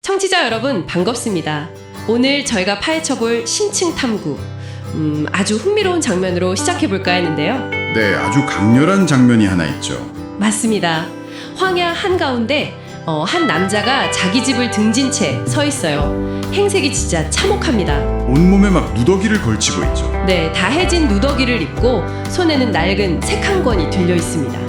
청취자 여러분 반갑습니다. 오늘 저희가 파헤쳐볼 심층 탐구 아주 흥미로운 장면으로 시작해볼까 했는데요. 네, 아주 강렬한 장면이 하나 있죠. 맞습니다. 황야 한가운데 한 남자가 자기 집을 등진 채 서 있어요. 행색이 진짜 참혹합니다. 온몸에 막 누더기를 걸치고 있죠. 네, 다 해진 누더기를 입고 손에는 낡은 책 한 권이 들려 있습니다.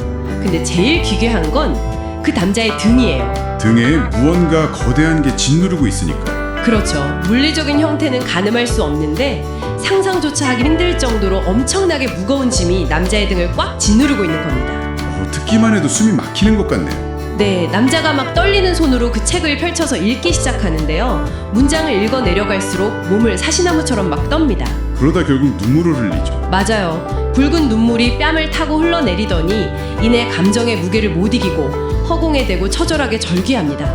근데 제일 기괴한 건 그 남자의 등이에요. 등에 무언가 거대한 게 짓누르고 있으니까요. 그렇죠. 물리적인 형태는 가늠할 수 없는데 상상조차 하기 힘들 정도로 엄청나게 무거운 짐이 남자의 등을 꽉 짓누르고 있는 겁니다. 듣기만 해도 숨이 막히는 것 같네요. 네, 남자가 막 떨리는 손으로 그 책을 펼쳐서 읽기 시작하는데요. 문장을 읽어 내려갈수록 몸을 사시나무처럼 막 떱니다. 그러다 결국 눈물을 흘리죠. 맞아요. 붉은 눈물이 뺨을 타고 흘러내리더니 이내 감정의 무게를 못 이기고 허공에 대고 처절하게 절규합니다.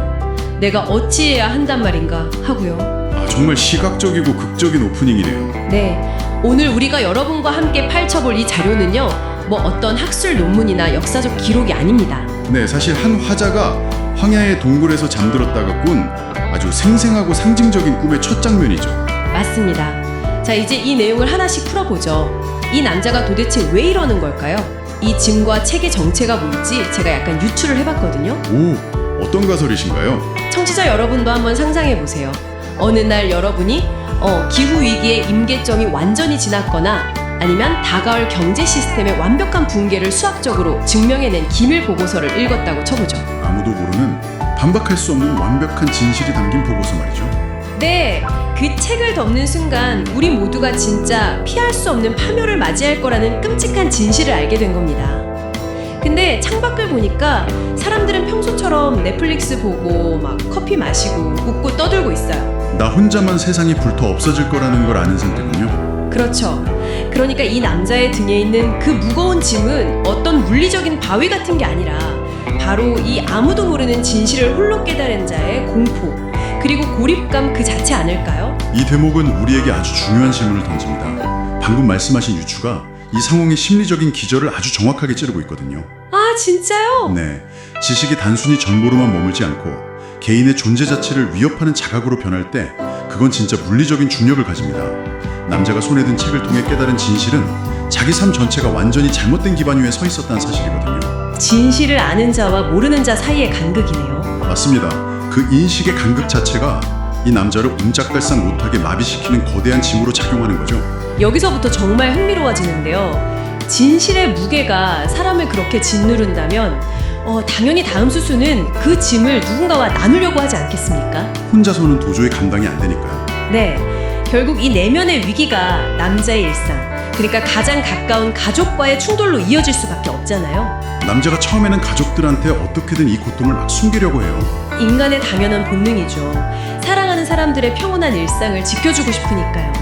내가 어찌해야 한단 말인가 하고요. 정말 시각적이고 극적인 오프닝이네요. 네, 오늘 우리가 여러분과 함께 파헤쳐볼 이 자료는요, 뭐 어떤 학술 논문이나 역사적 기록이 아닙니다. 네, 사실 한 화자가 황야의 동굴에서 잠들었다가 꾼 아주 생생하고 상징적인 꿈의 첫 장면이죠. 맞습니다. 자, 이제 이 내용을 하나씩 풀어보죠. 이 남자가 도대체 왜 이러는 걸까요? 이 짐과 책의 정체가 뭘지 제가 약간 유추를 해봤거든요. 오, 어떤 가설이신가요? 청취자 여러분도 한번 상상해보세요. 어느 날 여러분이 기후위기의 임계점이 완전히 지났거나 아니면 다가올 경제 시스템의 완벽한 붕괴를 수학적으로 증명해낸 기밀 보고서를 읽었다고 쳐보죠. 아무도 모르는 반박할 수 없는 완벽한 진실이 담긴 보고서 말이죠. 네, 그 책을 덮는 순간 우리 모두가 진짜 피할 수 없는 파멸을 맞이할 거라는 끔찍한 진실을 알게 된 겁니다. 근데 창밖을 보니까 사람들은 평소처럼 넷플릭스 보고 막 커피 마시고 웃고 떠들고 있어요. 나 혼자만 세상이 불터 없어질 거라는 걸 아는 상태군요. 그렇죠. 그러니까 이 남자의 등에 있는 그 무거운 짐은 어떤 물리적인 바위 같은 게 아니라 바로 이 아무도 모르는 진실을 홀로 깨달은 자의 공포 그리고 고립감 그 자체 아닐까요? 이 대목은 우리에게 아주 중요한 질문을 던집니다. 방금 말씀하신 유추가 이 상황의 심리적인 기저를 아주 정확하게 찌르고 있거든요. 아, 진짜요? 네, 지식이 단순히 정보로만 머물지 않고 개인의 존재 자체를 위협하는 자각으로 변할 때 그건 진짜 물리적인 중력을 가집니다. 남자가 손에 든 책을 통해 깨달은 진실은 자기 삶 전체가 완전히 잘못된 기반 위에 서 있었다는 사실이거든요. 진실을 아는 자와 모르는 자 사이의 간극이네요. 맞습니다. 그 인식의 간극 자체가 이 남자를 옴짝달싹 못하게 마비시키는 거대한 짐으로 작용하는 거죠. 여기서부터 정말 흥미로워지는데요. 진실의 무게가 사람을 그렇게 짓누른다면 당연히 다음 수순은 그 짐을 누군가와 나누려고 하지 않겠습니까? 혼자서는 도저히 감당이 안 되니까요. 네, 결국 이 내면의 위기가 남자의 일상, 그러니까 가장 가까운 가족과의 충돌로 이어질 수밖에 없잖아요. 남자가 처음에는 가족들한테 어떻게든 이 고통을 막 숨기려고 해요. 인간의 당연한 본능이죠. 사랑하는 사람들의 평온한 일상을 지켜주고 싶으니까요.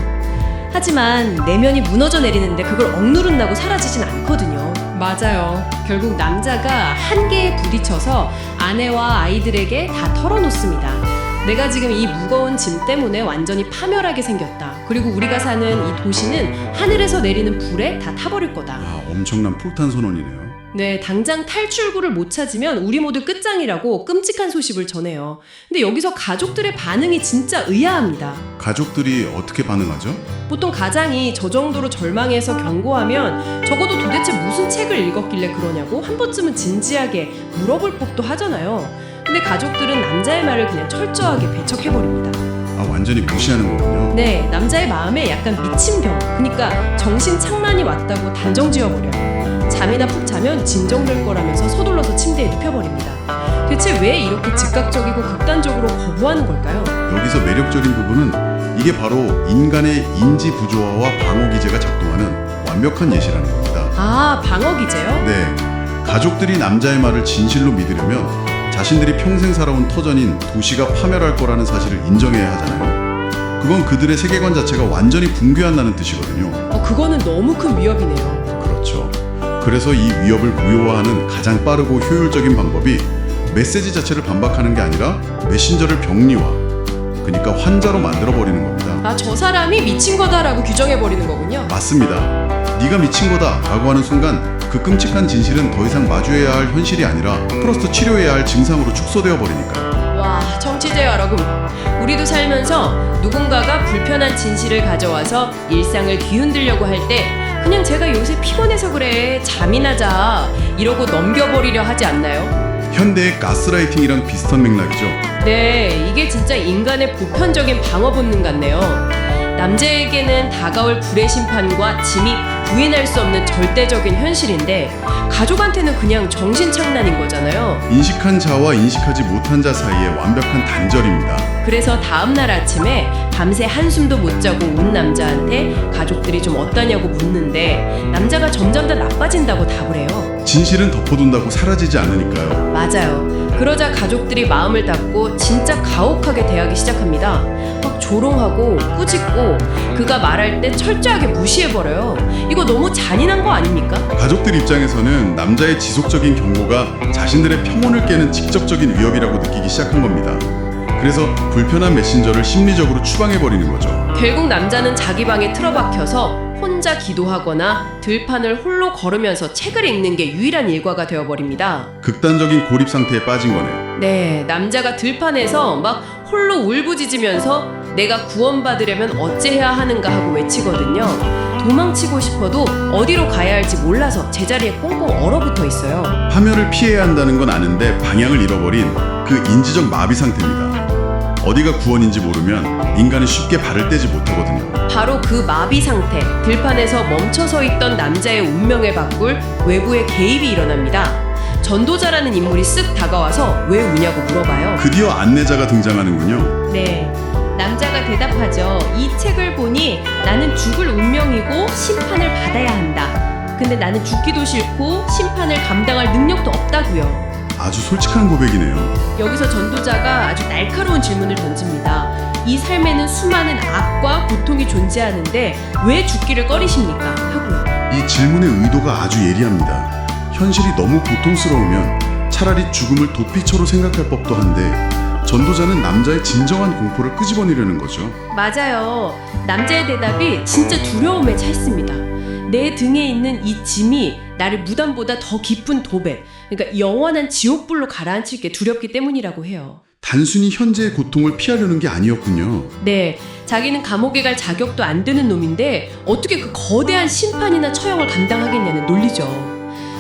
하지만 내면이 무너져 내리는데 그걸 억누른다고 사라지진 않거든요. 맞아요. 결국 남자가 한계에 부딪혀서 아내와 아이들에게 다 털어놓습니다. 내가 지금 이 무거운 짐 때문에 완전히 파멸하게 생겼다. 그리고 우리가 사는 이 도시는 하늘에서 내리는 불에 다 타버릴 거다. 엄청난 폭탄 선언이네요. 네, 당장 탈출구를 못 찾으면 우리 모두 끝장이라고 끔찍한 소식을 전해요. 근데 여기서 가족들의 반응이 진짜 의아합니다. 가족들이 어떻게 반응하죠? 보통 가장이 저 정도로 절망해서 경고하면 적어도 도대체 무슨 책을 읽었길래 그러냐고 한 번쯤은 진지하게 물어볼 법도 하잖아요. 근데 가족들은 남자의 말을 그냥 철저하게 배척해버립니다. 완전히 무시하는 거군요. 네, 남자의 마음에 약간 미친병, 그러니까 정신착란이 왔다고 단정 지어버려요. 잠이나 푹 자면 진정될 거라면서 서둘러서 침대에 눕혀버립니다. 대체 왜 이렇게 즉각적이고 극단적으로 거부하는 걸까요? 여기서 매력적인 부분은 이게 바로 인간의 인지 부조화와 방어 기제가 작동하는 완벽한 예시라는 겁니다. 아, 방어 기제요? 네, 가족들이 남자의 말을 진실로 믿으려면 자신들이 평생 살아온 터전인 도시가 파멸할 거라는 사실을 인정해야 하잖아요. 그건 그들의 세계관 자체가 완전히 붕괴한다는 뜻이거든요. 그거는 너무 큰 위협이네요. 그렇죠. 그래서 이 위협을 무효화하는 가장 빠르고 효율적인 방법이 메시지 자체를 반박하는 게 아니라 메신저를 병리화, 그러니까 환자로 만들어버리는 겁니다. 저 사람이 미친 거다라고 규정해버리는 거군요. 맞습니다. 네가 미친 거다 라고 하는 순간 그 끔찍한 진실은 더 이상 마주해야 할 현실이 아니라 플러스 치료해야 할 증상으로 축소되어 버리니까요. 와, 청취자 여러분, 우리도 살면서 누군가가 불편한 진실을 가져와서 일상을 뒤흔들려고 할 때 그냥 제가 요새 피곤해서 그래, 잠이나 자, 이러고 넘겨버리려 하지 않나요? 현대의 가스라이팅이랑 비슷한 맥락이죠. 네, 이게 진짜 인간의 보편적인 방어 본능 같네요. 남자에게는 다가올 불의 심판과 짐이 부인할 수 없는 절대적인 현실인데 가족한테는 그냥 정신착란인 거잖아요. 인식한 자와 인식하지 못한 자 사이의 완벽한 단절입니다. 그래서 다음날 아침에 밤새 한숨도 못 자고 온 남자한테 가족들이 좀 어떠냐고 묻는데 남자가 점점 더 나빠진다고 답을 해요. 진실은 덮어둔다고 사라지지 않으니까요. 맞아요. 그러자 가족들이 마음을 닫고 진짜 가혹하게 대하기 시작합니다. 막 조롱하고 꾸짖고 그가 말할 때 철저하게 무시해버려요. 이거 너무 잔인한 거 아닙니까? 가족들 입장에서는 남자의 지속적인 경고가 자신들의 평온을 깨는 직접적인 위협이라고 느끼기 시작한 겁니다. 그래서 불편한 메신저를 심리적으로 추방해버리는 거죠. 결국 남자는 자기 방에 틀어박혀서 혼자 기도하거나 들판을 홀로 걸으면서 책을 읽는 게 유일한 일과가 되어버립니다. 극단적인 고립 상태에 빠진 거네요. 네, 남자가 들판에서 막 홀로 울부짖으면서 내가 구원받으려면 어찌해야 하는가 하고 외치거든요. 도망치고 싶어도 어디로 가야 할지 몰라서 제자리에 꽁꽁 얼어붙어 있어요. 파멸을 피해야 한다는 건 아는데 방향을 잃어버린 그 인지적 마비 상태입니다. 어디가 구원인지 모르면 인간은 쉽게 발을 떼지 못하거든요. 바로 그 마비 상태, 들판에서 멈춰서 있던 남자의 운명을 바꿀 외부의 개입이 일어납니다. 전도자라는 인물이 쓱 다가와서 왜 우냐고 물어봐요. 드디어 안내자가 등장하는군요. 네, 남자가 대답하죠. 이 책을 보니 나는 죽을 운명이고 심판을 받아야 한다. 근데 나는 죽기도 싫고 심판을 감당할 능력도 없다고요. 아주 솔직한 고백이네요. 여기서 전도자가 아주 날카로운 질문을 던집니다. 이 삶에는 수많은 악과 고통이 존재하는데 왜 죽기를 꺼리십니까? 하고요. 이 질문의 의도가 아주 예리합니다. 현실이 너무 고통스러우면 차라리 죽음을 도피처로 생각할 법도 한데 전도자는 남자의 진정한 공포를 끄집어내려는 거죠. 맞아요. 남자의 대답이 진짜 두려움에 차 있습니다. 내 등에 있는 이 짐이 나를 무덤보다 더 깊은 도배, 그러니까 영원한 지옥불로 가라앉힐 게 두렵기 때문이라고 해요. 단순히 현재의 고통을 피하려는 게 아니었군요. 네, 자기는 감옥에 갈 자격도 안 되는 놈인데 어떻게 그 거대한 심판이나 처형을 감당하겠냐는 논리죠.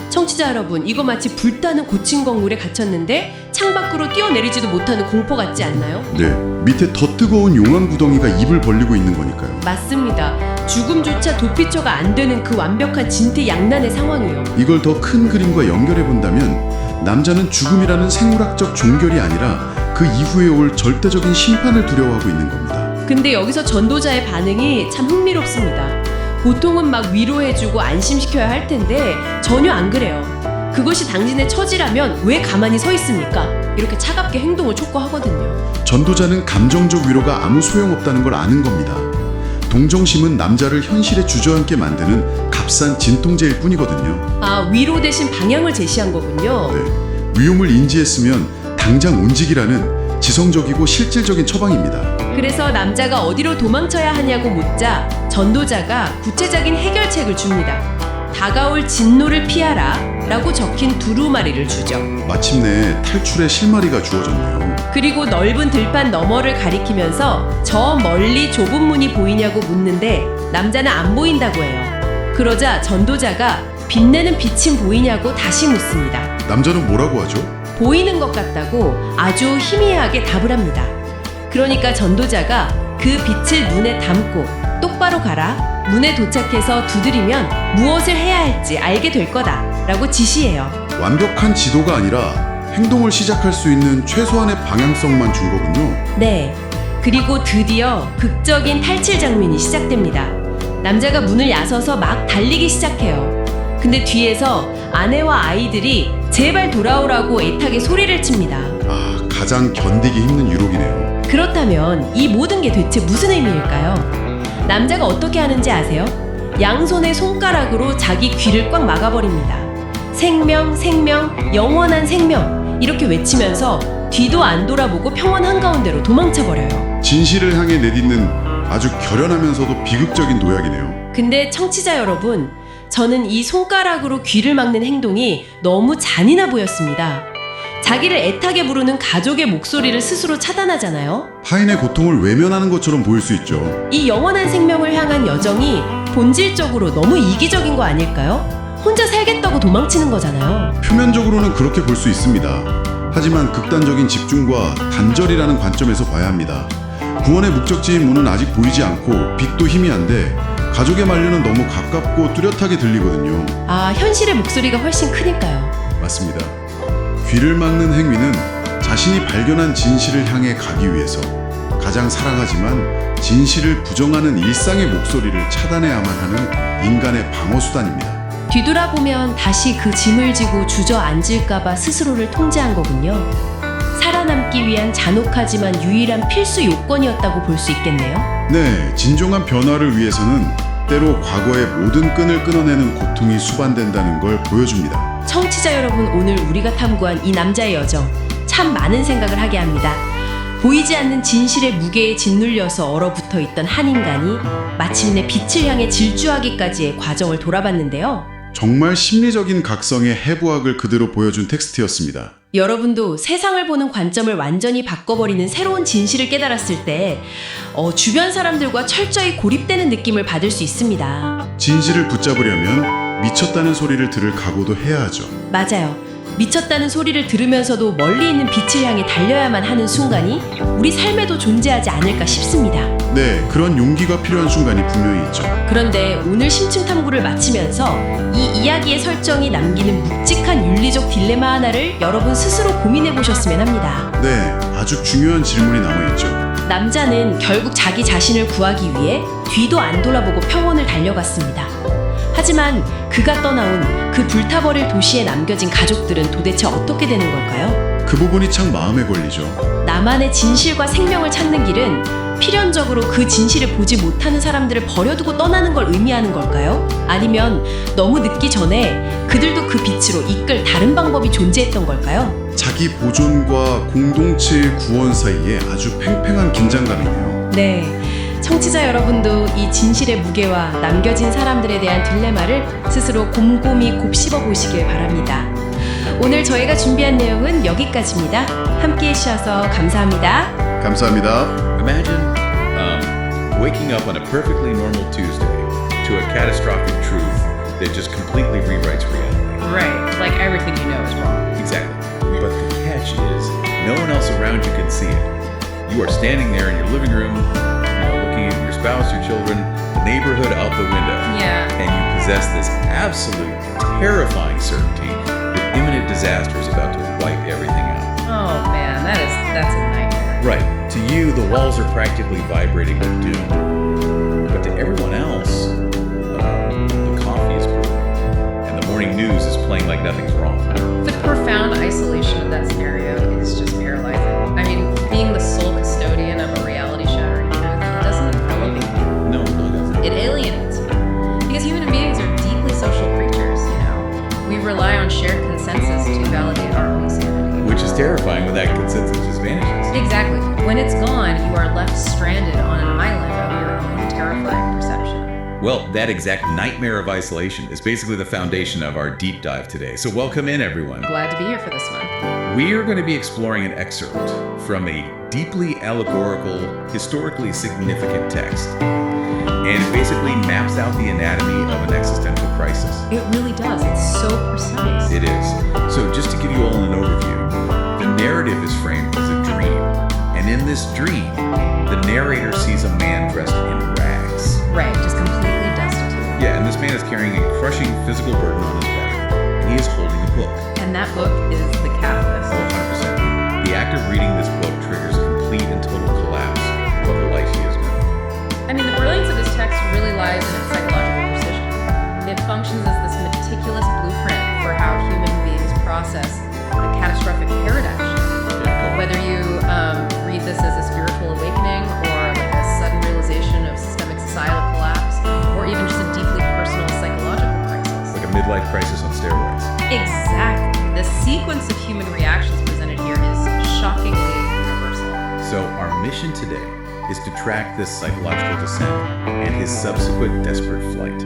청취자 여러분, 이거 마치 불타는 고층 건물에 갇혔는데 창밖으로 뛰어내리지도 못하는 공포 같지 않나요? 네, 밑에 더 뜨거운 용암 구덩이가 입을 벌리고 있는 거니까요. 맞습니다. 죽음조차 도피처가 안 되는 그 완벽한 진퇴양난의 상황이에요. 이걸 더 큰 그림과 연결해 본다면 남자는 죽음이라는 생물학적 종결이 아니라 그 이후에 올 절대적인 심판을 두려워하고 있는 겁니다. 근데 여기서 전도자의 반응이 참 흥미롭습니다. 보통은 막 위로해주고 안심시켜야 할 텐데 전혀 안 그래요. 그것이 당신의 처지라면 왜 가만히 서 있습니까? 이렇게 차갑게 행동을 촉구하거든요. 전도자는 감정적 위로가 아무 소용없다는 걸 아는 겁니다. 동정심은 남자를 현실에 주저앉게 만드는 값싼 진통제일 뿐이거든요. 아, 위로 대신 방향을 제시한 거군요. 네, 위험을 인지했으면 당장 움직이라는 지성적이고 실질적인 처방입니다. 그래서 남자가 어디로 도망쳐야 하냐고 묻자 전도자가 구체적인 해결책을 줍니다. 다가올 진노를 피하라 라고 적힌 두루마리를 주죠. 마침내 탈출의 실마리가 주어졌네요. 그리고 넓은 들판 너머를 가리키면서 저 멀리 좁은 문이 보이냐고 묻는데 남자는 안 보인다고 해요. 그러자 전도자가 빛내는 빛이 보이냐고 다시 묻습니다. 남자는 뭐라고 하죠? 보이는 것 같다고 아주 희미하게 답을 합니다. 그러니까 전도자가 그 빛을 눈에 담고 똑바로 가라. 문에 도착해서 두드리면 무엇을 해야 할지 알게 될 거다 라고 지시해요. 완벽한 지도가 아니라 행동을 시작할 수 있는 최소한의 방향성만 준 거군요. 네, 그리고 드디어 극적인 탈출 장면이 시작됩니다. 남자가 문을 야서서 막 달리기 시작해요. 근데 뒤에서 아내와 아이들이 제발 돌아오라고 애타게 소리를 칩니다. 아, 가장 견디기 힘든 유혹이네요. 그렇다면 이 모든 게 대체 무슨 의미일까요? 남자가 어떻게 하는지 아세요? 양손의 손가락으로 자기 귀를 꽉 막아버립니다. 생명, 생명, 영원한 생명 이렇게 외치면서 뒤도 안 돌아보고 평원 한가운데로 도망쳐버려요. 진실을 향해 내딛는 아주 결연하면서도 비극적인 도약이네요. 근데 청취자 여러분, 저는 이 손가락으로 귀를 막는 행동이 너무 잔인해 보였습니다. 자기를 애타게 부르는 가족의 목소리를 스스로 차단하잖아요. 타인의 고통을 외면하는 것처럼 보일 수 있죠. 이 영원한 생명을 향한 여정이 본질적으로 너무 이기적인 거 아닐까요? 혼자 살겠다고 도망치는 거잖아요. 표면적으로는 그렇게 볼 수 있습니다. 하지만 극단적인 집중과 단절이라는 관점에서 봐야 합니다. 구원의 목적지인 문은 아직 보이지 않고 빛도 희미한데 가족의 만류는 너무 가깝고 뚜렷하게 들리거든요. 아, 현실의 목소리가 훨씬 크니까요. 맞습니다. 귀를 막는 행위는 자신이 발견한 진실을 향해 가기 위해서 가장 사랑하지만 진실을 부정하는 일상의 목소리를 차단해야만 하는 인간의 방어수단입니다. 뒤돌아보면 다시 그 짐을 지고 주저앉을까봐 스스로를 통제한 거군요. 살아남기 위한 잔혹하지만 유일한 필수 요건이었다고 볼 수 있겠네요. 네, 진정한 변화를 위해서는 때로 과거의 모든 끈을 끊어내는 고통이 수반된다는 걸 보여줍니다. 청취자 여러분, 오늘 우리가 탐구한 이 남자의 여정, 참 많은 생각을 하게 합니다. 보이지 않는 진실의 무게에 짓눌려서 얼어붙어 있던 한 인간이 마침내 빛을 향해 질주하기까지의 과정을 돌아봤는데요. 정말 심리적인 각성의 해부학을 그대로 보여준 텍스트였습니다. 여러분도 세상을 보는 관점을 완전히 바꿔버리는 새로운 진실을 깨달았을 때 주변 사람들과 철저히 고립되는 느낌을 받을 수 있습니다. 진실을 붙잡으려면 미쳤다는 소리를 들을 각오도 해야 하죠. 맞아요. 미쳤다는 소리를 들으면서도 멀리 있는 빛을 향해 달려야만 하는 순간이 우리 삶에도 존재하지 않을까 싶습니다. 네, 그런 용기가 필요한 순간이 분명히 있죠. 그런데 오늘 심층 탐구를 마치면서 이 이야기의 설정이 남기는 묵직한 윤리적 딜레마 하나를 여러분 스스로 고민해 보셨으면 합니다. 네, 아주 중요한 질문이 남아있죠. 남자는 결국 자기 자신을 구하기 위해 뒤도 안 돌아보고 평원을 달려갔습니다. 하지만 그가 떠나온 그 불타버릴 도시에 남겨진 가족들은 도대체 어떻게 되는 걸까요? 그 부분이 참 마음에 걸리죠. 나만의 진실과 생명을 찾는 길은 필연적으로 그 진실을 보지 못하는 사람들을 버려두고 떠나는 걸 의미하는 걸까요? 아니면 너무 늦기 전에 그들도 그 빛으로 이끌 다른 방법이 존재했던 걸까요? 자기 보존과 공동체의 구원 사이에 아주 팽팽한 긴장감이네요. 네. 청취자 여러분도 이 진실의 무게와 남겨진 사람들에 대한 딜레마를 스스로 곰곰이 곱씹어 보시길 바랍니다. 오늘 저희가 준비한 내용은 여기까지입니다. 함께 해주셔서 감사합니다. 감사합니다. Imagine waking up on a perfectly normal Tuesday to a catastrophic truth that just completely rewrites reality. Right, like everything you know is wrong. Exactly. But the catch is, no one else around you can see it. You are standing there in your living room, looking at your spouse, your children, the neighborhood out the window. Yeah. And you possess this absolute, terrifying certainty that imminent disaster is about to wipe everything out. Oh man, that's a nightmare. Right. To you, the walls are practically vibrating with doom. But to everyone else, the coffee is brewing, and the morning news is playing like nothing's wrong. The profound isolation of that scenario is just paralyzing. I mean, being the sole custodian of a reality-shattering truth doesn't elevate you. No, it really doesn't. It alienates you. Because human beings are deeply social creatures, We rely on shared consensus to validate our own sanity. Which is terrifying when that consensus just vanishes. Exactly. When it's gone, you are left stranded on an island of your own terrifying perception. Well, that exact nightmare of isolation is basically the foundation of our deep dive today. So welcome in, everyone. Glad to be here for this one. We are going to be exploring an excerpt from a deeply allegorical, historically significant text. And it basically maps out the anatomy of an existential crisis. It really does. It's so precise. It is. So just to give you all an overview, the narrative is framed as a dream. And in this dream, the narrator sees a man dressed in rags. Right, just completely destitute. Yeah, and this man is carrying a crushing physical burden on his back. And he is holding a book. And that book is the catalyst. 100%. The act of reading this book triggers a complete and total collapse of the life he has known. I mean, the brilliance of this text really lies in its psychological precision. It functions as this meticulous blueprint for how human beings process a catastrophic paradigm shift. Whether you read this as a spiritual awakening or like a sudden realization of systemic societal collapse, or even just a deeply personal psychological crisis. Like a midlife crisis on steroids. Exactly. The sequence of human reactions presented here is shockingly universal. So our mission today is to track this psychological descent and his subsequent desperate flight.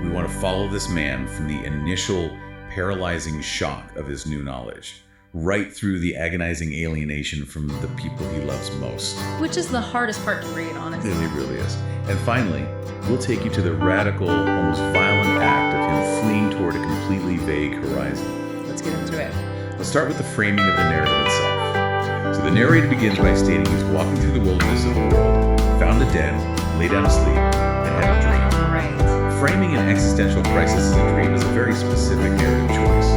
We want to follow this man from the initial paralyzing shock of his new knowledge, right through the agonizing alienation from the people he loves most. Which is the hardest part to read, honestly. It really is. And finally, we'll take you to the radical, almost violent act of him fleeing toward a completely vague horizon. Let's get into it. Let's start with the framing of the narrative itself. So the narrator begins by stating he was walking through the wilderness of the world, found a den, lay down to sleep, and had a dream. Right. Framing an existential crisis as a dream is a very specific narrative choice.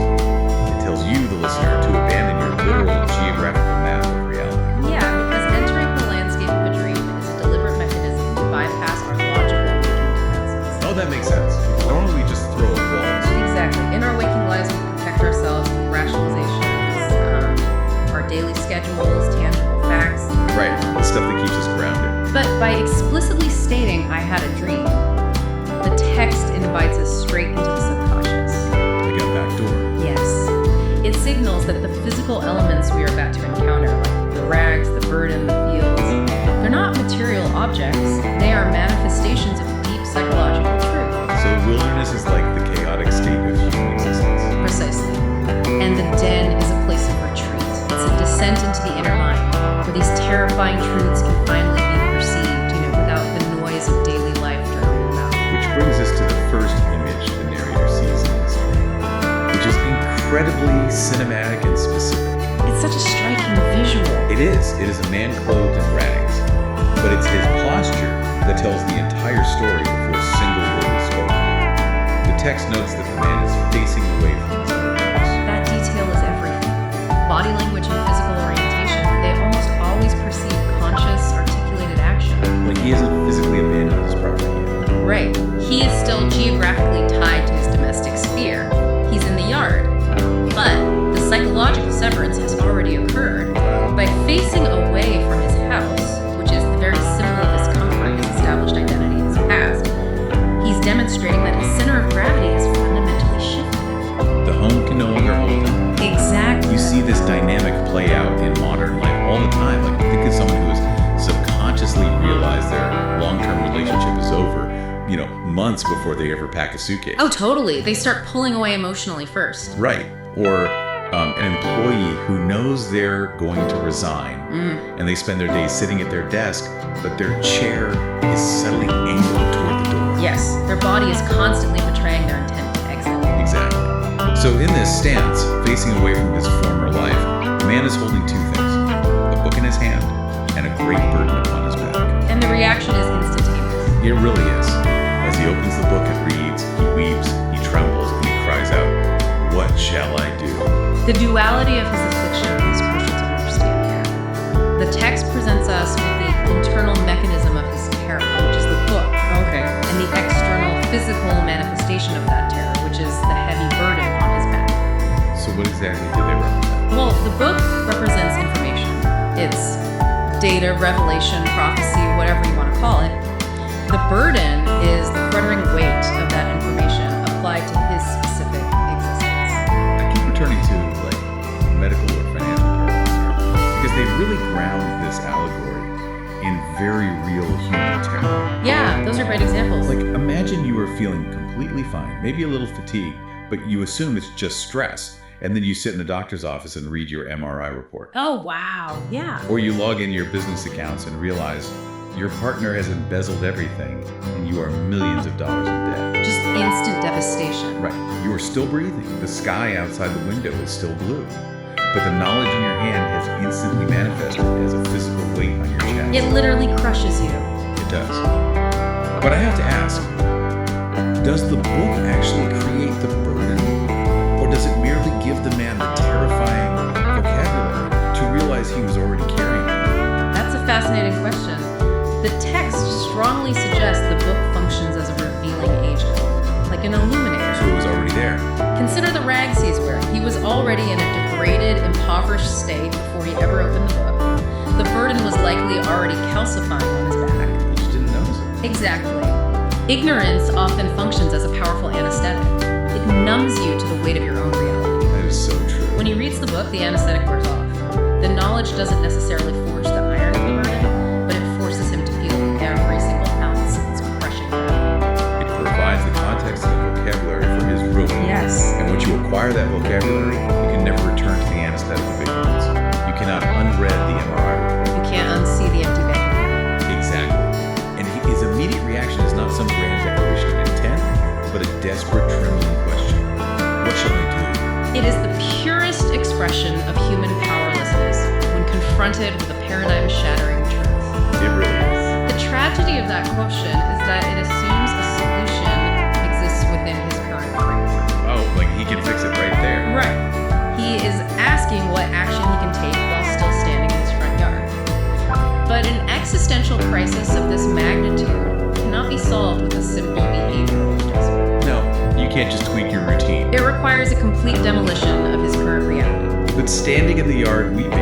It tells you, the listener, to abandon your literal geographical map of reality. Yeah, because entering the landscape of a dream is a deliberate mechanism to bypass our logical waking defenses. Oh, that makes sense. Normally we just throw at walls. Exactly. In our waking lives, we protect ourselves with rationalizations, our daily schedules, tangible facts. Right, the stuff that keeps us grounded. But by explicitly stating, I had a dream, the text invites us straight into the subconscious. Like a back door. Yes. It signals that the physical elements we are about to encounter, like the rags, the burden, the fields, they're not material objects. They are manifestations of deep psychological truth. So the wilderness is like the chaotic state of human existence. Precisely. And the den is a place of retreat. It's a descent into the inner mind, where these terrifying truths can finally be perceived, without the noise of daily life drowning them out. Which brings us to the first image the narrator sees in the story, which is incredibly cinematic and specific. It's such a striking visual. It is. It is a man clothed in rags. But it's his posture that tells the entire story before a single word is spoken. The text notes that the man is facing away from his enemies. That detail is everything. Body language and physical orientation, they almost always perceive conscious, articulated action. Like he hasn't physically abandoned his property yet. Right. He is still geographically tied to his domestic sphere. He's in the yard. But the psychological severance has already occurred. By facing away from his house, which is the very symbol of his comfort, his established identity, his past, he's demonstrating that his center of gravity has fundamentally shifted. The home can no longer hold him. Exactly. You see this dynamic play out in modern life all the time. Like think of someone who has subconsciously realized their long-term relationship is over, months before they ever pack a suitcase. Oh, totally. They start pulling away emotionally first. Right. Or an employee who knows they're going to resign and they spend their days sitting at their desk, but their chair is subtly angled toward the door. Yes, their body is constantly betraying their intent to exit. Exactly. So in this stance, facing away from his former life, the man is holding two things: a book in his hand and a great burden upon his back. And the reaction is instantaneous. It really is. As he opens the book and reads, he weeps, he trembles, and he cries out, "What shall I do?" The duality of his affliction is crucial to understand here. The text presents us with the internal mechanism of his terror, which is the book. Okay. And the external physical manifestation of that terror, which is the heavy burden on his back. So what exactly do they represent? Well, the book represents information. It's data, revelation, prophecy, whatever you want to call it. The burden is the cruttering weight of that information applied to his specific existence. I keep returning to medical or financial parallels here because they really ground this allegory in very real human terror. Yeah, those are great examples. Like imagine you are feeling completely fine, maybe a little fatigued, but you assume it's just stress. And then you sit in the doctor's office and read your MRI report. Oh, wow. Yeah. Or you log in your business accounts and realize your partner has embezzled everything and you are millions of dollars in debt. Just instant devastation. Right. You are still breathing. The sky outside the window is still blue. But the knowledge in your hand has instantly manifested as a physical weight on your chest. It literally crushes you. It does. But I have to ask, does the book actually create the burden? Or does it merely give the man the terrifying vocabulary to realize he was already carrying it? That's a fascinating question. The text strongly suggests the book functions as a revealing agent, like an illuminator. So it was already there. Consider the rags he's wearing. He was already in a degraded, impoverished state before he ever opened the book. The burden was likely already calcifying on his back. You just didn't notice it. Exactly. Ignorance often functions as a powerful anesthetic. It numbs you to the weight of your own reality. That is so true. When he reads the book, the anesthetic wears off. The knowledge doesn't necessarily forge the iron of the burden, but it forces him to feel every single ounce it's crushing him. It provides the context and vocabulary for his room. Yes. And once you acquire that vocabulary, you can never return to the anesthetic desperate, trembling question. What shall I do? It is the purest expression of human powerlessness when confronted with a paradigm-shattering truth. It really is. The tragedy of that question is that it assumes a solution exists within his current framework. Oh, like he can fix it right there. Right. He is asking what action he can take while still standing in his front yard. But an existential crisis of this magnitude cannot be solved with a simple behavioral adjustment. No, you can't just tweak your routine. It requires a complete demolition of his current reality. But standing in the yard weeping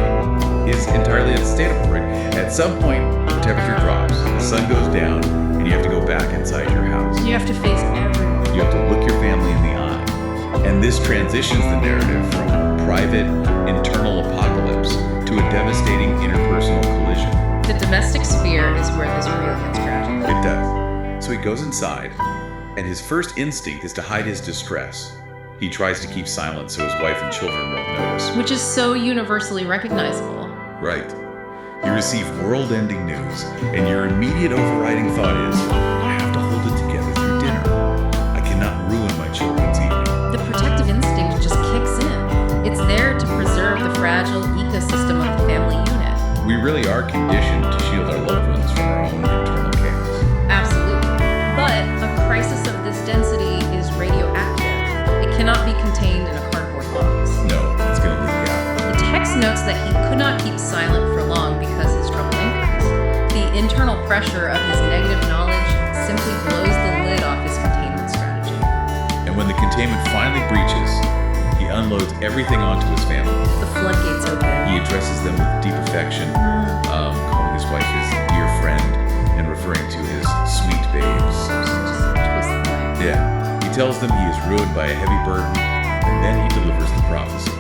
is entirely unsustainable, right? At some point, the temperature drops, the sun goes down, and you have to go back inside your house. You have to face everyone. You have to look your family in the eye. And this transitions the narrative from private, internal apocalypse to a devastating interpersonal collision. The domestic sphere is where this really gets tragic. It does. So he goes inside, and his first instinct is to hide his distress. He tries to keep silent so his wife and children won't notice. Which is so universally recognizable. Right. You receive world-ending news, and your immediate overriding thought is, I have to hold it together through dinner. I cannot ruin my children's evening. The protective instinct just kicks in. It's there to preserve the fragile ecosystem of the family unit. We really are conditioned to shield our loved ones from our own internal chaos. Absolutely. But a crisis of this density is radioactive. It cannot be contained in a cardboard box. No, it's going to leak out. The text notes that he could not keep silent for long because his trouble increased. The internal pressure of his negative knowledge simply blows the lid off his containment strategy. And when the containment finally breaches, he unloads everything onto his family. The floodgates open. He addresses them with deep affection, calling his wife his dear friend and referring to his sweet babes. Twist the knife. Yeah, he tells them he is ruined by a heavy burden, and then he delivers the prophecy.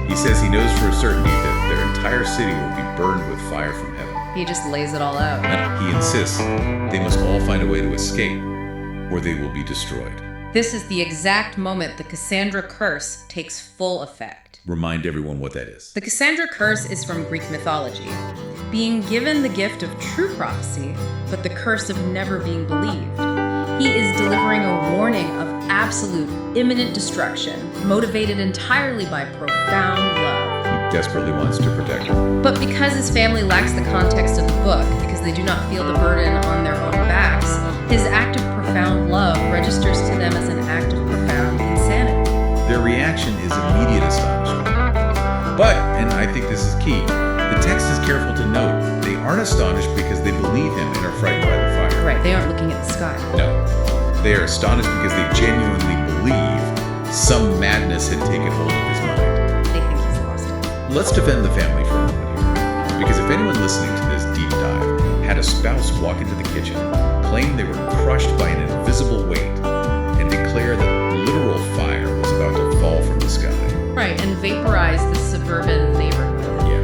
He says he knows for a certainty that their entire city will be burned with fire from heaven. He just lays it all out. And he insists they must all find a way to escape, or they will be destroyed. This is the exact moment the Cassandra curse takes full effect. Remind everyone what that is. The Cassandra curse is from Greek mythology, being given the gift of true prophecy, but the curse of never being believed. He is delivering a warning of absolute, imminent destruction, motivated entirely by profound love. He desperately wants to protect her. But because his family lacks the context of the book, because they do not feel the burden on their own backs, his act of profound love registers to them as an act of profound insanity. Their reaction is immediate astonishment. But, and I think this is key, the text is careful to note they aren't astonished because they believe him and are frightened by the fire. Right, they aren't looking at the sky. No. They are astonished because they genuinely believe some madness had taken hold of his mind. They think he's lost it. Let's defend the family for a moment here. Because if anyone listening to this deep dive had a spouse walk into the kitchen, claim they were crushed by an invisible weight, and declare that literal fire was about to fall from the sky. Right, and vaporize the suburban neighborhood. Yeah.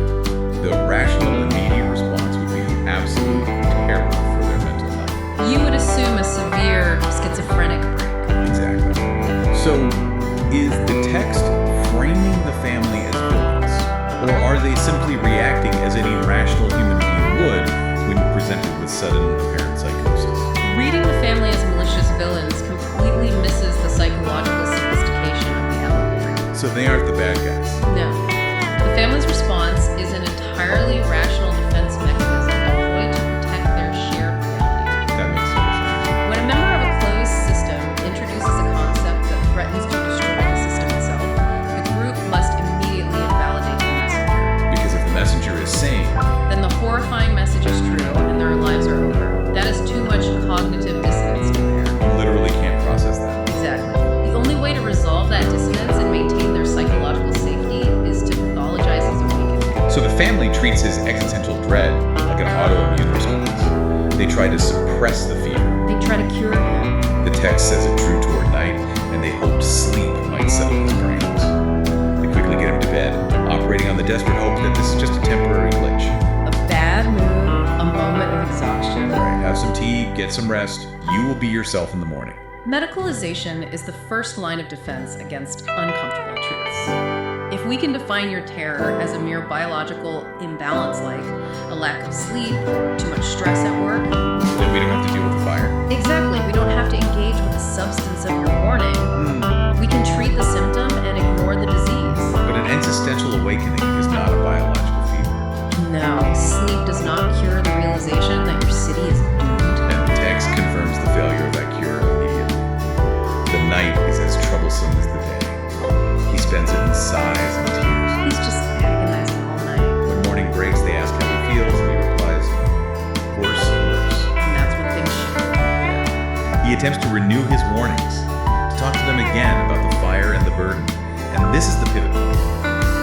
The rational immediate response would be absolute terror for their mental health. You would assume a severe schizophrenic break. Exactly. So, is the text framing the family as villains? Or are they simply reacting as any rational human being would when presented with sudden apparent psychosis? Reading the family as malicious villains completely misses the psychological sophistication of the allegory. So they aren't the bad guys. No. The family's response is an entirely rational defense mechanism employed to protect their shared reality. That makes total sense. When a member of a closed system introduces a concept that threatens to destroy the system itself, the group must immediately invalidate the messenger. Because if the messenger is sane, Then the horrifying message is true and their lives are over. That is too much cognitive dissonance to bear. you literally can't process that. Exactly. The only way to resolve that dissonance and maintain their psychological safety is to pathologize his awakening. So the family treats his existential dread like an autoimmune response. They try to suppress the fear. They try to cure him. The text says it drew toward night, and they hoped sleep might settle his brains. They quickly get him to bed, operating on the desperate hope that this is just a temporary glitch. A bad mood, a moment of exhaustion. Right, have some tea, get some rest. You will be yourself in the morning. Medicalization is the first line of defense against uncomfortable truths. If we can define your terror as a mere biological imbalance like a lack of sleep, too much stress at work, Then we don't have to deal with the fire. exactly, we don't have to engage with the substance of your attempts to renew his warnings, to talk to them again about the fire and the burden. And this is the pivot point.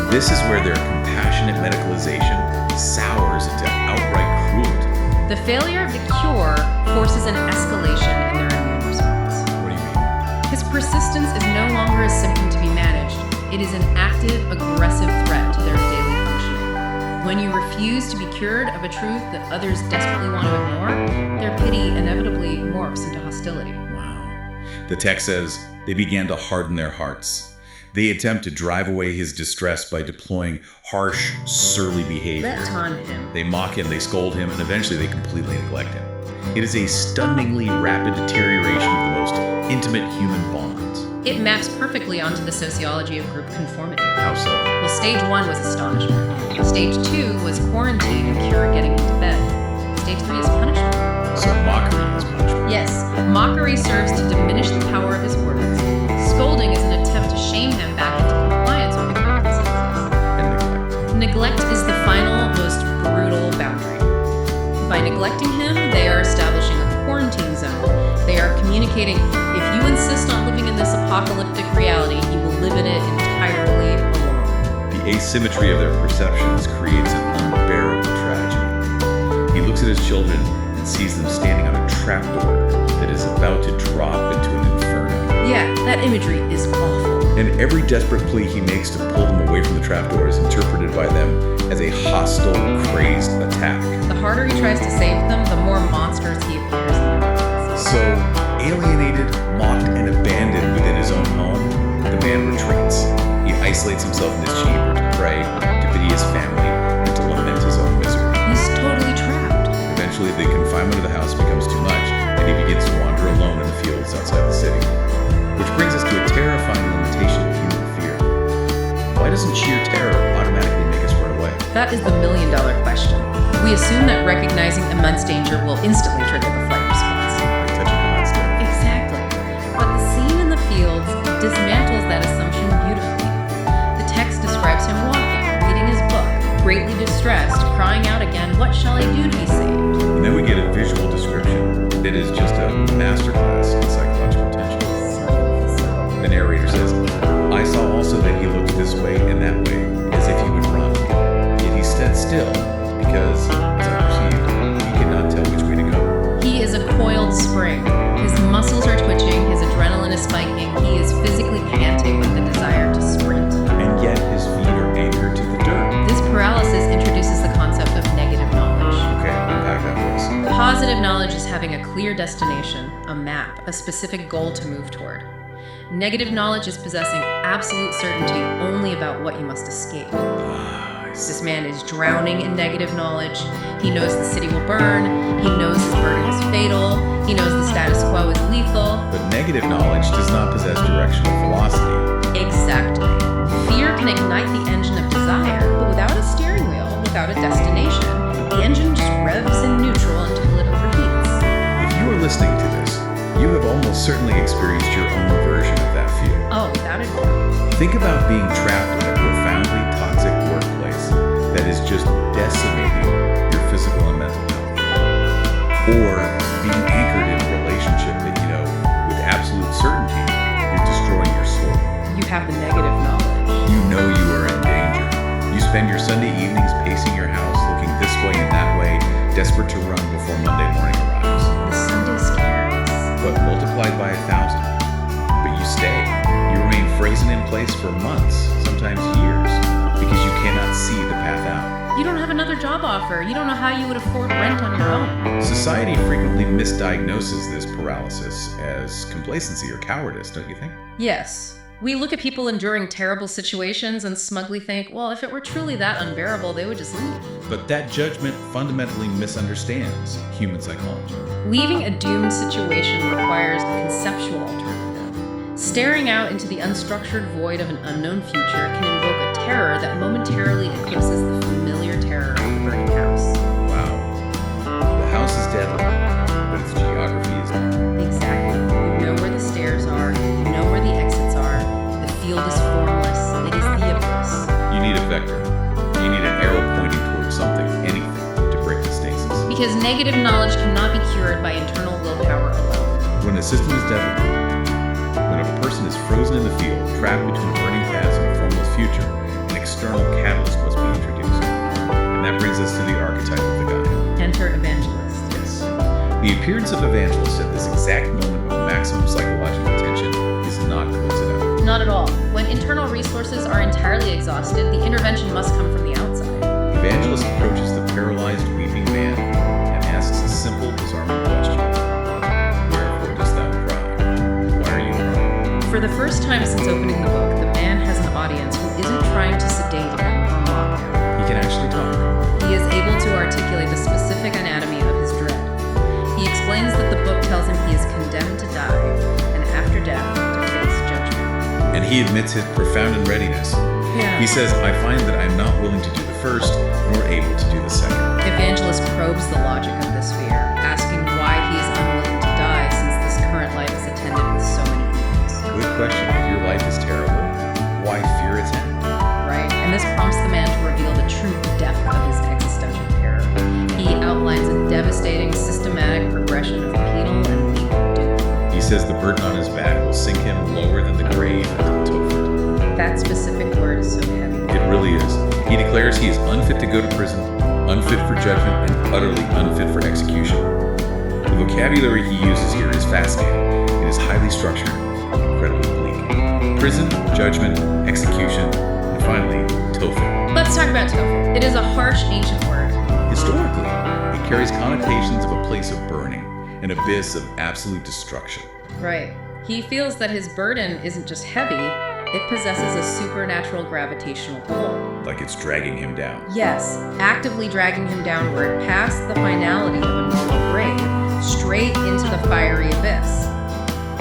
This is where their compassionate medicalization sours into outright cruelty. The failure of the cure forces an escalation in their immune response. What do you mean? His persistence is no longer a symptom to be managed. It is an active, aggressive threat to their daily functioning. When you refuse to be cured of a truth that others desperately want to ignore, their pity inevitably morphs into hostility. Wow. The text says, they began to harden their hearts. They attempt to drive away his distress by deploying harsh, surly behavior. Let on him. They mock him, they scold him, and eventually they completely neglect him. It is a stunningly rapid deterioration of the most intimate human bonds. It maps perfectly onto the sociology of group conformity. How so? Well, stage 1 was astonishment. Stage 2 was quarantine and cure getting into bed. Stage 3 is punishment. So mockery is punishment. Yes, mockery serves to diminish the power of his words. Scolding is an attempt to shame him back into compliance with the group consensus. And neglect. Neglect is the final, most brutal boundary. By neglecting him, they are establishing a quarantine zone. They are communicating, if you insist on living in this apocalyptic reality, you will live in it entirely alone. The asymmetry of their perceptions creates an unbearable tragedy. He looks at his children and sees them standing on a trapdoor that is about to drop into an inferno. Yeah, that imagery is awful. And every desperate plea he makes to pull them away from the trapdoor is interpreted by them as a hostile, crazed attack. The harder he tries to save them, the more monstrous he appears in their minds. So, alienated, mocked, and abandoned within his own home, the man retreats. He isolates himself in his chamber to pray, to pity his family, and to lament his own misery. He's totally trapped. Eventually, the confinement of the house becomes too much, and he begins to wander alone in the fields outside the city. Which brings us to a terrifying limitation of human fear. Why doesn't sheer terror automatically make us run away? That is the million-dollar question. We assume that recognizing immense danger will instantly trigger the flight response. Like touching a hot stove. Exactly. But the scene in the fields dismantles that assumption beautifully. The text describes him walking, reading his book, greatly distressed, crying out again, "What shall I do to be saved?" And then we get a visual description that is just a masterclass in psychological tension. The narrator says, I saw also that he looked this way and that way, as if he would run. Yet he stood still, because, as I perceived, he could not tell which way to go. He is a coiled spring. His muscles are twitching, his adrenaline is spiking, he is physically panting with the desire to sprint. And yet his feet are anchored to the dirt. This paralysis introduces the concept of negative knowledge. Okay, unpack that for us. Positive knowledge is having a clear destination, a map, a specific goal to move toward. Negative knowledge is possessing absolute certainty only about what you must escape. This man is drowning in negative knowledge. He knows the city will burn. He knows his burden is fatal. He knows the status quo is lethal. But negative knowledge does not possess directional velocity. Exactly. Fear can ignite the engine of desire, but without a steering wheel, without a destination, the engine just revs in neutral until it overheats. If you are listening to this, you have almost certainly experienced your own version of that fear. Oh, without a doubt. Think about being trapped in a profoundly toxic workplace that is just decimating your physical and mental health. Or being anchored in a relationship that you know with absolute certainty is destroying your soul. You have the negative knowledge. You know you are in danger. You spend your Sunday evenings pacing your house, looking this way and that way, desperate to run before Monday morning arrives. The Sunday scares. But multiplied by 1,000. But you stay. You remain frozen in place for months, sometimes years, because you cannot see the path out. You don't have another job offer. You don't know how you would afford rent on your own. Society frequently misdiagnoses this paralysis as complacency or cowardice, don't you think? Yes. We look at people enduring terrible situations and smugly think, well, if it were truly that unbearable, they would just leave. But that judgment fundamentally misunderstands human psychology. Leaving a doomed situation requires a conceptual alternative. Staring out into the unstructured void of an unknown future can invoke a terror that momentarily eclipses the familiar terror of the burning house. Wow. The house is deadly, but its geography is not. Exactly. You know where the stairs are, you know where the exits are. The field is formless, it is the abyss. You need a vector. You need an arrow pointing towards something, anything, to break the stasis. Because negative knowledge cannot be cured by internal willpower alone. when a system is deadly, when a person is frozen in the field, trapped between burning paths and a formless future, an external catalyst must be introduced. And that brings us to the archetype of the guy. Enter evangelist. Yes. The appearance of evangelist at this exact moment of maximum psychological tension is not coincidental. Not at all. When internal resources are entirely exhausted, the intervention must come from the outside. Evangelist approaches the paralyzed, weeping man and asks a simple, disarming question. Wherefore dost thou cry? Why are you crying? For the first time since opening the book, the man has an audience who isn't trying to sedate him or mock him. He can actually talk. He is able to articulate the specific anatomy of his dread. He explains that the book tells him he is condemned to die, and after death, to face judgment. And he admits his profound unreadiness. Yeah. He says, I find that I'm not willing to do the first, nor able to do the second. Evangelist probes the logic of this fear, asking why he is unwilling to die since this current life is attended with so many evils. Good question. If your life is terrible, why fear its end? Right? And this prompts the man to reveal the true depth of his existential terror. He outlines a devastating, systematic progression of penal and legal doom. He says the burden on his back will sink him lower than the grave until Tophet. That specific word is so heavy. It really is. He declares he is unfit to go to prison, unfit for judgment, and utterly unfit for execution. The vocabulary he uses here is fascinating. It is highly structured, incredibly bleak. Prison, judgment, execution, and finally, Tophet. Let's talk about Tophet. It is a harsh, ancient word. Historically, it carries connotations of a place of burning, an abyss of absolute destruction. Right. He feels that his burden isn't just heavy, it possesses a supernatural gravitational pull. Like it's dragging him down. Yes, actively dragging him downward past the finality of a normal grave, straight into the fiery abyss.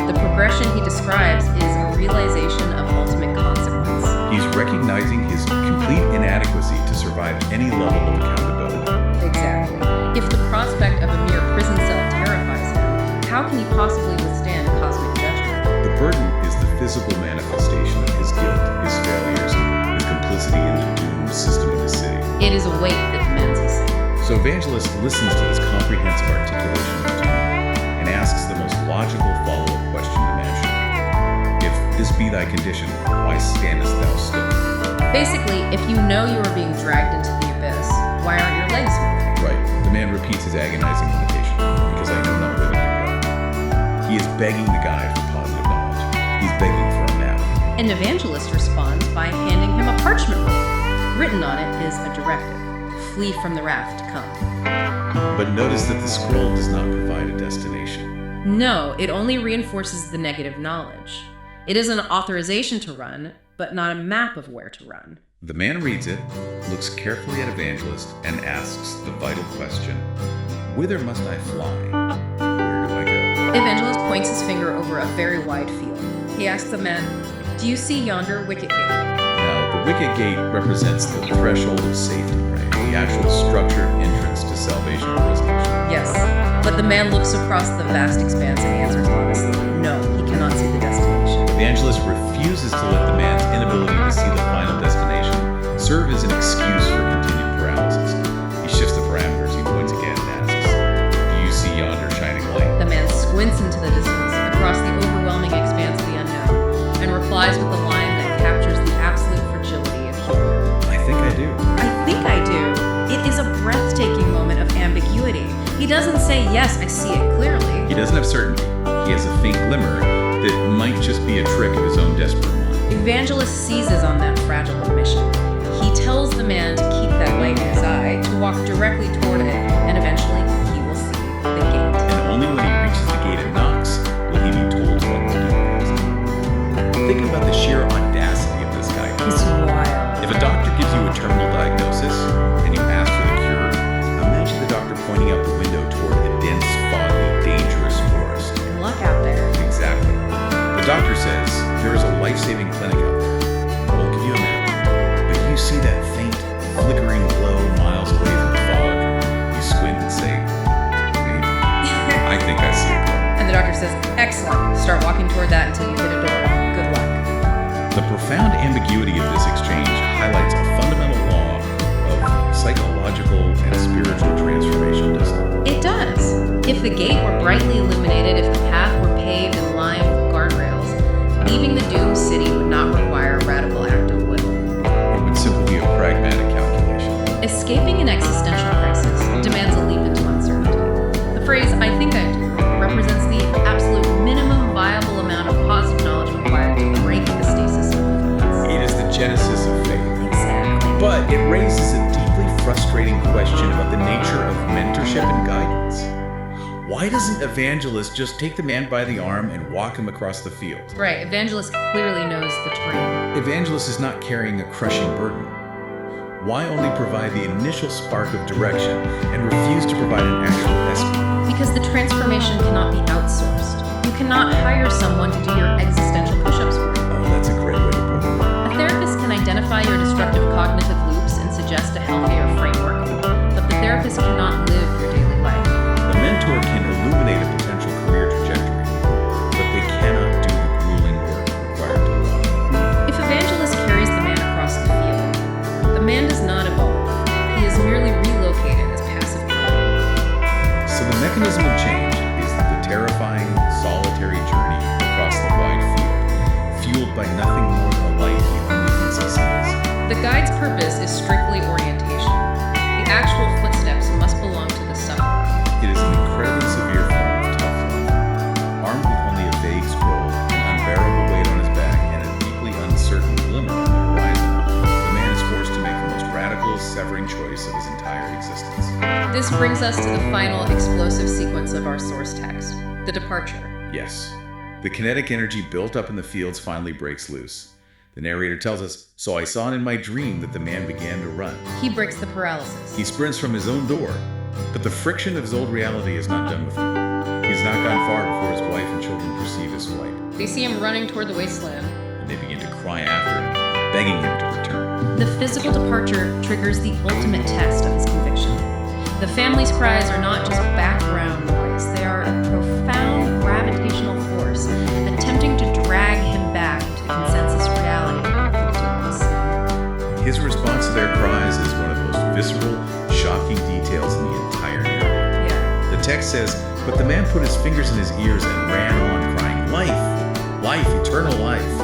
The progression he describes is a realization of ultimate consequence. He's recognizing his complete inadequacy to survive any level of accountability. Exactly. If the prospect of a mere prison cell terrifies him, how can he possibly withstand cosmic judgment? The burden is the physical manifestation of his guilt, his failures, his complicity in the doomed system of the city. It is a weight that demands he sink. So Evangelist listens to this comprehensive articulation of doom and asks the most logical follow-up question imaginable. If this be thy condition, why standest thou still? Basically, if you know you are being dragged into the abyss, why aren't your legs moving? Right. The man repeats his agonizing limitation, because I know not whither to go. He is begging the guy for positive knowledge. He's begging for a map. An evangelist responds by handing him a parchment roll. Written on it is a directive. Flee from the wrath to come. But notice that the scroll does not provide a destination. No, it only reinforces the negative knowledge. It is an authorization to run, but not a map of where to run. The man reads it, looks carefully at Evangelist, and asks the vital question, whither must I fly? Where do I go? Evangelist points his finger over a very wide field. He asks the man, do you see yonder wicket gate? Now, the wicket gate represents the threshold of safety, right? The actual structured entrance to salvation or resolution. Yes, but the man looks across the vast expanse and answers honestly, no, he cannot see the destination. Evangelist refuses to let the man's inability to see the final destination serve as an excuse for continued paralysis. He shifts the parameters. He points again and asks, do you see yonder shining light? The man squints into the distance, across the overwhelming expanse of the unknown, and replies with the line that captures the absolute fragility of human. I think I do. I think I do. It is a breathtaking moment of ambiguity. He doesn't say, yes, I see it clearly. He doesn't have certainty. He has a faint glimmer that might just be a trick of his own desperate mind. Evangelist seizes on that fragile admission. He tells the man to keep that light in his eye, to walk directly toward it, and eventually he will see the gate. And only when he reaches the gate and knocks will he be told what to do next. Think about the sheer audacity of this guy. It's wild. If a doctor gives you a terminal diagnosis and you ask for the cure, imagine the doctor pointing out the window toward a dense, foggy, dangerous forest. Good luck out there. Exactly. The doctor says there is a life-saving clinic out there. I won't give you a map, but you see that faint, flickering glow miles away through the fog. You squint and say, maybe. I think I see it. And the doctor says, excellent, start walking toward that until you hit a door. Good luck. The profound ambiguity of this exchange highlights a fundamental law of psychological and spiritual transformation, doesn't it? It does. If the gate were brightly illuminated, if the path were paved and lined with guardrails, leaving the doomed city would not require a radical act of will. It would simply be a pragmatic calculation. Escaping an existential crisis demands a leap into uncertainty. The phrase, "I think I do," represents the absolute minimum viable amount of positive knowledge required to break the stasis of feelings. It is the genesis of faith. Exactly. But it raises a deeply frustrating question about the nature of mentorship and guidance. Why doesn't Evangelist just take the man by the arm and walk him across the field? Right, Evangelist clearly knows the terrain. Evangelist is not carrying a crushing burden. Why only provide the initial spark of direction and refuse to provide an actual escort? Because the transformation cannot be outsourced. You cannot hire someone to do your existential push-ups for you. Oh, that's a great way to put it. A therapist can identify your destructive cognitive loops and suggest a healthier framework, but the therapist cannot live your daily life. The mentor can illuminate a potential career trajectory, but they cannot do the grueling work required to walk. If Evangelist carries the man across the field, the man does not evolve. He is merely relocated as passive prey. So the mechanism of change is the terrifying, solitary journey across the wide field, fueled by nothing more than a light he only thinks he sees. The guide's purpose is strictly orientation. The actual footsteps must belong to the sufferer. It is an incredibly severe form of tough love. Armed with only a vague scroll, an unbearable weight on his back, and a deeply uncertain glimmer on the horizon, the man is forced to make the most radical, severing choice of his entire existence. This brings us to the final explosive sequence of our source text, the departure. Yes, the kinetic energy built up in the fields finally breaks loose. The narrator tells us, "So I saw in my dream that the man began to run." He breaks the paralysis. He sprints from his own door, but the friction of his old reality is not done with him. He's not gone far before his wife and children perceive his flight, They see him running toward the wasteland. and they begin to cry after him, begging him to return. The physical departure triggers the ultimate test of his conviction. The family's cries are not just background noise, they are a profound gravitational force attempting to drag him back into the consensus reality of the doomed city. His response to their cries is one of the most visceral, shocking details in the entire narrative. Yeah. The text says, "But the man put his fingers in his ears and ran on, crying, 'Life! Life! Eternal life!'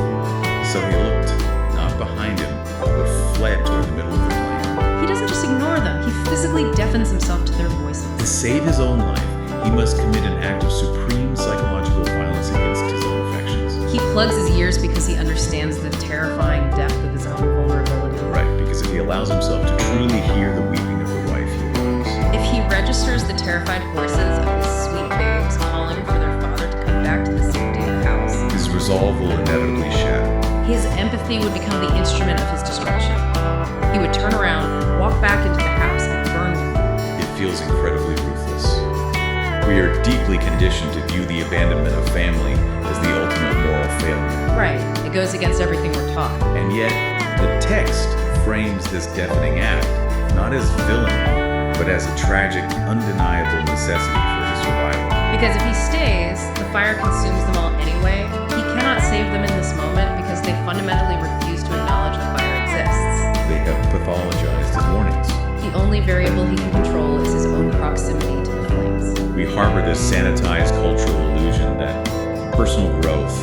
So he looked, not behind him, but fled toward the middle of the plain." He doesn't just ignore them, he physically deafens himself to their voices. To save his own life, he must commit an act of supreme psychological violence against his own affections. He plugs his ears because he understands the terrifying depth of his own vulnerability. Right, because if he allows himself to truly hear the weeping of the wife he loves, If he registers the terrified voices of his sweet babes calling for their father to come back to the safety of the house, his resolve will inevitably shatter. his empathy would become the instrument of his destruction. He would turn around, walk back into the house, and burn them. It feels incredibly ruthless. We are deeply conditioned to view the abandonment of family as the ultimate moral failure. Right. It goes against everything we're taught. And yet, the text frames this deafening act not as villainy, but as a tragic, undeniable necessity for his survival. Because if he stays, the fire consumes them all anyway. He cannot save them in this moment because they fundamentally refuse to acknowledge the fire exists. They have pathologized his warnings. The only variable he can control is his own proximity to the flames. We harbor this sanitized cultural illusion that personal growth,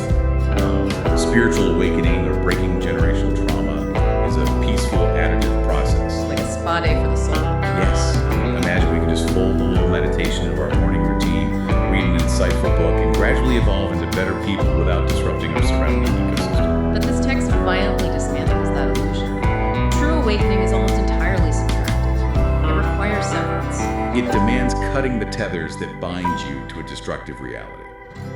spiritual awakening, or breaking generational trauma is a peaceful, additive process. Like a spa day for the soul. Yes. Imagine we can just fold a little meditation into our morning routine, read an insightful book, and gradually evolve into better people without disrupting our surrounding ecosystem. But this text violently dismantles that illusion. True awakening is almost entirely subtractive. It requires severance. It demands cutting the tethers that bind you to a destructive reality.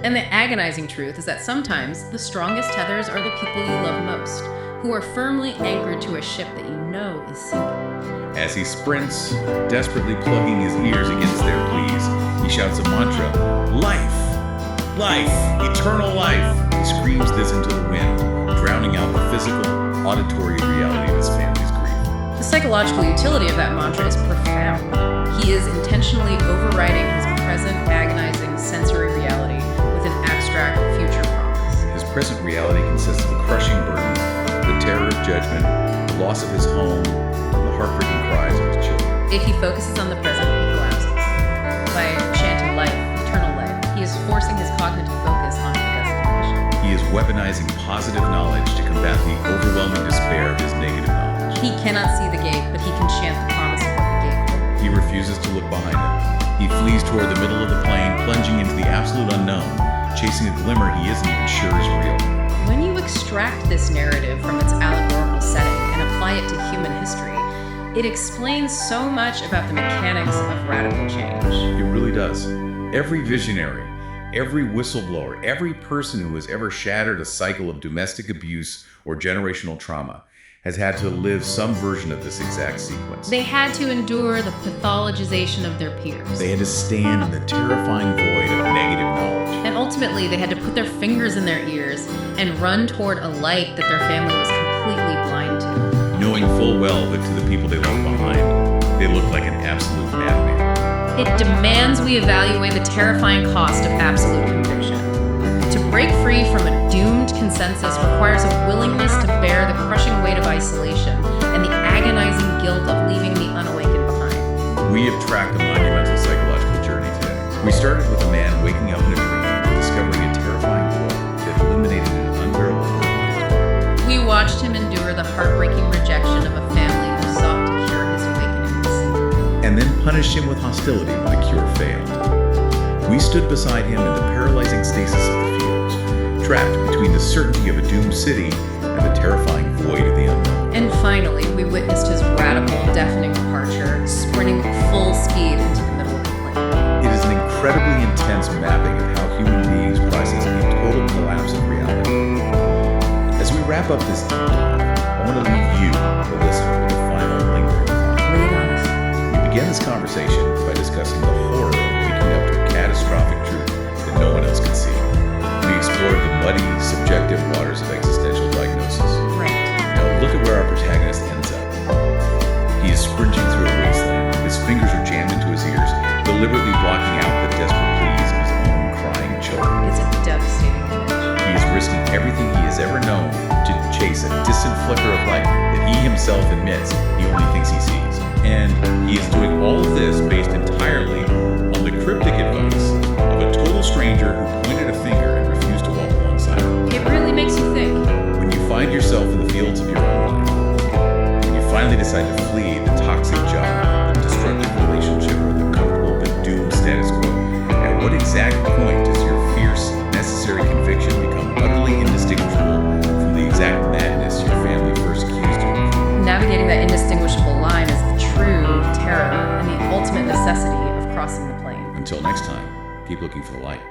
And the agonizing truth is that sometimes the strongest tethers are the people you love most, who are firmly anchored to a ship that you know is sinking. As he sprints, desperately plugging his ears against their pleas, he shouts a mantra, "Life! Life! Eternal life!" He screams this into the wind, drowning out the physical, auditory reality of his family's grief. The psychological utility of that mantra is profound. He is intentionally overriding his present agonizing sensory reality with an abstract future promise. His present reality consists of a crushing burden, the terror of judgment, the loss of his home, and the heartbreaking cries of his children. If he focuses on the present, he collapses. By chanting life, eternal life, he is forcing his cognitive focus weaponizing positive knowledge to combat the overwhelming despair of his negative knowledge. He cannot see the gate, but he can chant the promise of what the gate holds. He refuses to look behind him. He flees toward the middle of the plain, plunging into the absolute unknown, chasing a glimmer he isn't even sure is real. When you extract this narrative from its allegorical setting and apply it to human history, it explains so much about the mechanics of radical change. It really does. Every visionary, every whistleblower, every person who has ever shattered a cycle of domestic abuse or generational trauma has had to live some version of this exact sequence. They had to endure the pathologization of their peers. They had to stand in the terrifying void of negative knowledge. And ultimately, they had to put their fingers in their ears and run toward a light that their family was completely blind to. Knowing full well that to the people they left behind, they looked like an absolute madman. It demands we evaluate the terrifying cost of absolute conviction. To break free from a doomed consensus requires a willingness to bear the crushing weight of isolation and the agonizing guilt of leaving the unawakened behind. We have tracked a monumental psychological journey today. We started with a man waking up in a dream, discovering a terrifying void that eliminated an unbearable burden. We watched him endure the heartbreaking rejection of a family who sought to cure his awakenings. And then punished him with hostility when the cure failed. We stood beside him in the paralyzing stasis of the fields, trapped between the certainty of a doomed city and the terrifying void of the unknown. And finally, we witnessed his radical, deafening departure, sprinting full speed into the middle of the plain. It is an incredibly intense mapping of how human beings process a total collapse of reality. As we wrap up this deep dive, I want to leave you, the listener, with a final lingering thought. Lay it on us. We began this conversation by discussing the horror of waking up to a catastrophic truth that no one else could see. We explored the muddy, subjective waters of existential diagnosis. Right. Now look at where our protagonist ends up. He is sprinting through a wasteland. His fingers are jammed into his ears, deliberately blocking out the desperate pleas of his own crying children. It's a devastating image. He is risking everything he has ever known to chase a distant flicker of light that he himself admits he only thinks he sees. And he is doing all of this based entirely on the cryptic advice of a total stranger who pointed a finger and refused to walk alongside him. It really makes you think. When you find yourself in the fields of your own life, when you finally decide to flee the toxic job, the destructive relationship, or the comfortable but doomed status quo, at what exact point does your fierce, necessary conviction become utterly indistinguishable from the exact madness your family first accused you of? Navigating that indistinguishable line is the true terror and the ultimate necessity of crossing the plain. Until next time, keep looking for the light.